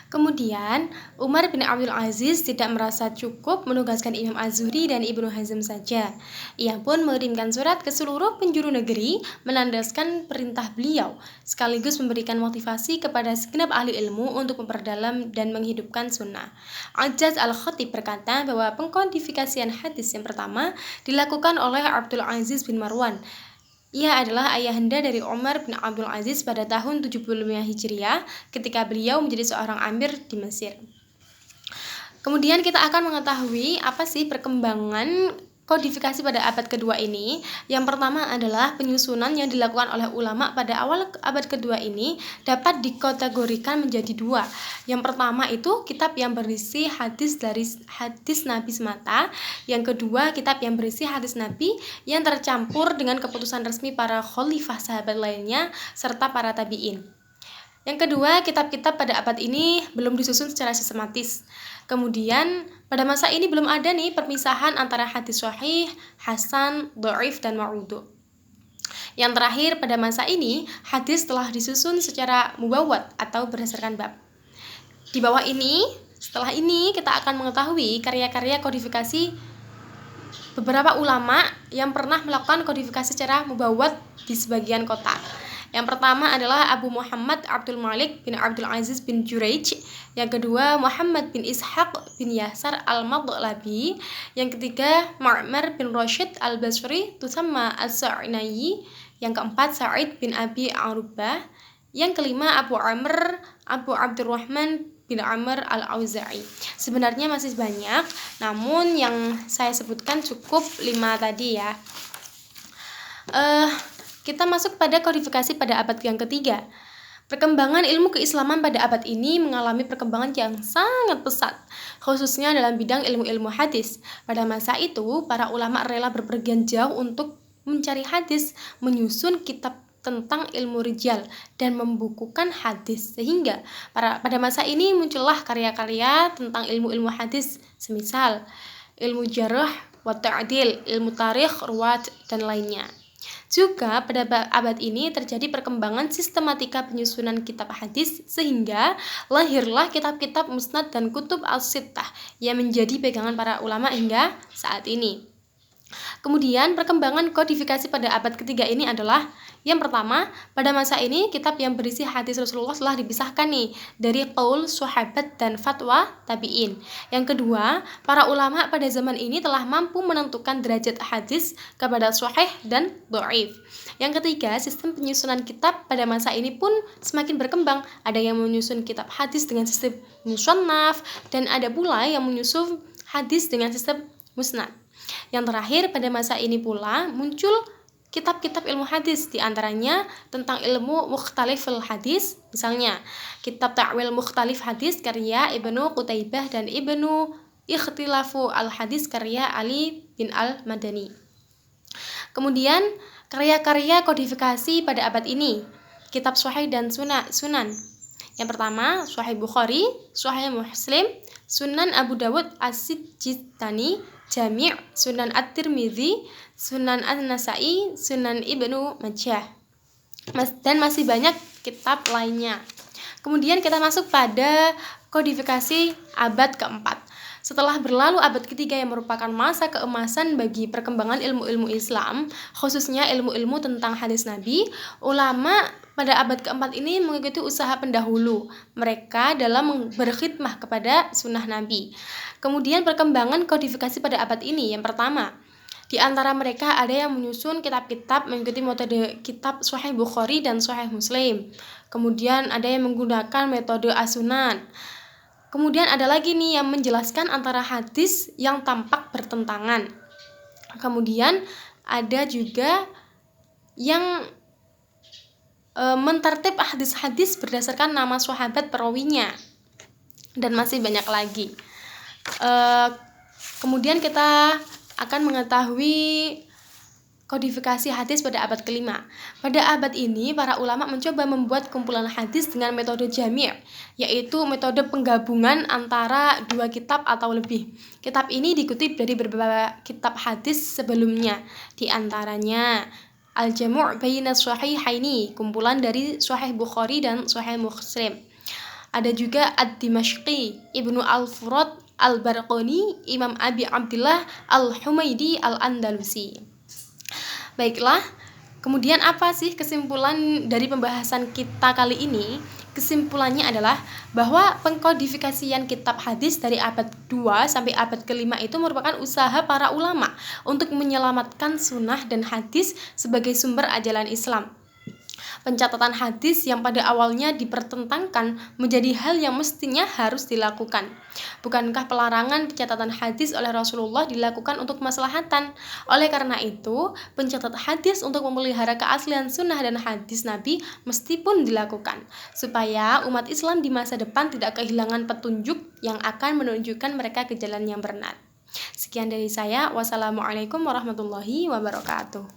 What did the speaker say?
Kemudian, Umar bin Abdul Aziz tidak merasa cukup menugaskan Imam Az-Zuhri dan Ibnu Hazm saja. Ia pun mengirimkan surat ke seluruh penjuru negeri menandaskan perintah beliau, sekaligus memberikan motivasi kepada segenap ahli ilmu untuk memperdalam dan menghidupkan sunnah. Ajaz Al-Khatib berkata bahwa pengkodifikasian hadis yang pertama dilakukan oleh Abdul Aziz bin Marwan. Ia adalah ayahanda dari Umar bin Abdul Aziz pada tahun 75 Hijriah ketika beliau menjadi seorang amir di Mesir. Kemudian kita akan mengetahui apa sih perkembangan kodifikasi pada abad kedua ini. Yang pertama adalah penyusunan yang dilakukan oleh ulama pada awal abad kedua ini dapat dikategorikan menjadi dua. Yang pertama itu kitab yang berisi hadis dari hadis Nabi semata. Yang kedua kitab yang berisi hadis Nabi yang tercampur dengan keputusan resmi para khalifah sahabat lainnya serta para tabi'in. Yang kedua, kitab-kitab pada abad ini belum disusun secara sistematis. Kemudian, pada masa ini belum ada nih permisahan antara hadis sahih, hasan, dhaif, dan ma'udhu. Yang terakhir, pada masa ini, hadis telah disusun secara mubawwad atau berdasarkan bab. Di bawah ini, setelah ini kita akan mengetahui karya-karya kodifikasi beberapa ulama yang pernah melakukan kodifikasi secara mubawwad di sebagian kota. Yang pertama adalah Abu Muhammad Abdul Malik bin Abdul Aziz bin Juraij. Yang kedua Muhammad bin Ishaq bin Yasar al-Madlabi. Yang ketiga Ma'mar bin Rashid al-Basri tusamma as-Sa'inayi. Yang keempat Sa'id bin Abi Arubah. Yang kelima Abu Amr Abu Abdurrahman bin Amr al-Auza'i. Sebenarnya masih banyak, namun yang saya sebutkan cukup 5 tadi ya. Kita masuk pada kodifikasi pada abad yang ketiga. Perkembangan ilmu keislaman pada abad ini mengalami perkembangan yang sangat pesat, khususnya dalam bidang ilmu-ilmu hadis. Pada masa itu, para ulama rela berpergian jauh untuk mencari hadis, menyusun kitab tentang ilmu rijal, dan membukukan hadis. Sehingga pada masa ini muncullah karya-karya tentang ilmu-ilmu hadis, semisal ilmu jarh wa ta'dil, ilmu tarikh, ruwat, dan lainnya. Juga pada abad ini terjadi perkembangan sistematika penyusunan kitab hadis sehingga lahirlah kitab-kitab musnad dan kutub as-sittah yang menjadi pegangan para ulama hingga saat ini. Kemudian perkembangan kodifikasi pada abad ketiga ini adalah yang pertama, pada masa ini kitab yang berisi hadis Rasulullah telah dipisahkan nih dari qaul sahabat dan fatwa tabi'in. Yang kedua, para ulama pada zaman ini telah mampu menentukan derajat hadis kepada sahih dan dhaif. Yang ketiga, sistem penyusunan kitab pada masa ini pun semakin berkembang. Ada yang menyusun kitab hadis dengan sistem musannaf dan ada pula yang menyusun hadis dengan sistem musnad. Yang terakhir, pada masa ini pula muncul kitab-kitab ilmu hadis, diantaranya tentang ilmu mukhtaliful hadis, misalnya kitab Ta'wil Mukhtalif Hadis karya Ibnu Qutaibah dan Ibnu Ikhtilafu al-Hadis karya Ali bin al-Madani. Kemudian karya-karya kodifikasi pada abad ini, kitab Sahih dan Sunan. Yang pertama, Sahih Bukhari, Sahih Muslim, Sunan Abu Dawud As-Sijistani, Jami' Sunan At-Tirmidzi, Sunan An-Nasai, Sunan Ibnu Majah, dan masih banyak kitab lainnya. Kemudian kita masuk pada kodifikasi abad keempat. Setelah berlalu abad ketiga yang merupakan masa keemasan bagi perkembangan ilmu-ilmu Islam, khususnya ilmu-ilmu tentang hadis Nabi, ulama pada abad keempat ini mengikuti usaha pendahulu mereka dalam berkhidmah kepada sunnah Nabi. Kemudian perkembangan kodifikasi pada abad ini, yang pertama, di antara mereka ada yang menyusun kitab-kitab mengikuti metode kitab Sahih Bukhari dan Sahih Muslim. Kemudian ada yang menggunakan metode as-sunan. Kemudian ada lagi nih yang menjelaskan antara hadis yang tampak bertentangan. Kemudian ada juga yang mentertib hadis-hadis berdasarkan nama sahabat perawinya. Dan masih banyak lagi. Kemudian kita akan mengetahui kodifikasi hadis pada abad kelima. Pada abad ini, para ulama mencoba membuat kumpulan hadis dengan metode jami', yaitu metode penggabungan antara dua kitab atau lebih. Kitab ini dikutip dari beberapa kitab hadis sebelumnya, di antaranya Al-Jamu' Baina Sahihaini, kumpulan dari Sahih Bukhari dan Sahih Muslim. Ada juga Ad-Dimashqi, Ibnu Al-Furad Al-Barqani, Imam Abi Abdullah Al-Humaidi Al-Andalusi. Baiklah, kemudian apa sih kesimpulan dari pembahasan kita kali ini? Kesimpulannya adalah bahwa pengkodifikasian kitab hadis dari abad 2 sampai abad ke-5 itu merupakan usaha para ulama untuk menyelamatkan sunnah dan hadis sebagai sumber ajaran Islam. Pencatatan hadis yang pada awalnya dipertentangkan menjadi hal yang mestinya harus dilakukan. Bukankah pelarangan pencatatan hadis oleh Rasulullah dilakukan untuk kemaslahatan? Oleh karena itu, pencatat hadis untuk memelihara keaslian sunnah dan hadis Nabi mesti pun dilakukan, supaya umat Islam di masa depan tidak kehilangan petunjuk yang akan menunjukkan mereka ke jalan yang benar. Sekian dari saya. Wassalamualaikum warahmatullahi wabarakatuh.